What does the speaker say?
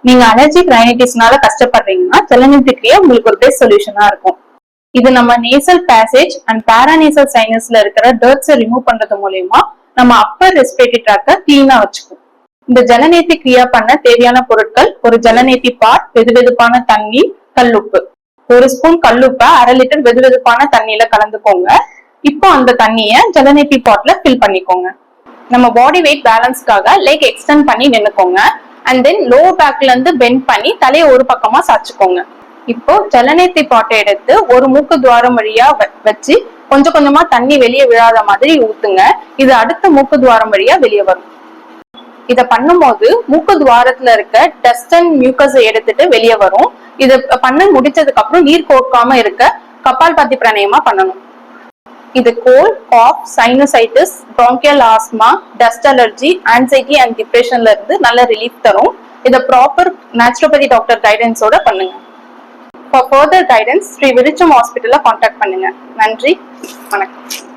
நீங்க அலர்ஜிக் ரைனைட்டிஸ்னால கஷ்டப்படுறீங்கன்னா ஜலநீர்த்தி கிரியா உங்களுக்கு ஒரு பெஸ்ட் சொல்யூஷனா இருக்கும். இது நம்ம நேசல் பேசேஜ் அண்ட் பாராநேசல் சைனஸ்ல இருக்கிற டர்ட்ஸை ரிமூவ் பண்றது மூலியமா நம்ம அப்பர் ரெஸ்பிரேட்டரி ட்ராக்டை கிளீனா வச்சுக்கும். இந்த ஜலநீர்த்தி கிரியா பண்ண தேவையான பொருட்கள்: ஒரு ஜலநீர்த்தி பாட், வெதுவெதுப்பான தண்ணி, கல்லுப்பு. ஒரு ஸ்பூன் கல்லுப்பை 1/2 லிட்டர் வெதுவெதுப்பான தண்ணியில கலந்துக்கோங்க. இப்போ அந்த தண்ணிய ஜலநீர்த்தி பாட்ல ஃபில் பண்ணிக்கோங்க. நம்ம பாடி வெயிட் பேலன்ஸ்க்காக லெக் எக்ஸ்டெண்ட் பண்ணி நின்னுக்கோங்க. அண்ட் தென் லோ பேக்ல இருந்து பெண்ட் பண்ணி தலையை ஒரு பக்கமா சாச்சுக்கோங்க. இப்போ ஜலநீர்த்தி பாட்டை எடுத்து ஒரு மூக்கு துவாரம் வழியா வச்சு கொஞ்சம் கொஞ்சமா தண்ணி வெளியே விழாத மாதிரி ஊத்துங்க. இது அடுத்த மூக்கு துவாரம் வழியா வெளியே வரும். இத பண்ணும்போது மூக்கு துவாரத்துல இருக்க டஸ்ட் அண்ட் மியூக்கஸை எடுத்துட்டு வெளியே வரும். இத பண்ண முடிச்சதுக்கு அப்புறம் நீர் கோர்க்காம இருக்க கபால்பாதி பிராணாயாமா பண்ணணும். இது cold, cough, sinusitis, bronchial asthma, dust allergy, anxiety and டிப்ரெஷன்ல இருந்து நல்ல ரிலீஃப் தரும். இத ப்ராப்பர் நேச்சுரோபதி டாக்டர் கைடன்ஸோட பண்ணுங்க. ஃபார் ஃபர்தர் கைடன்ஸ் ஸ்ரீ விருச்சம் ஹாஸ்பிட்டல்ல கான்டாக்ட் பண்ணுங்க. நன்றி, வணக்கம்.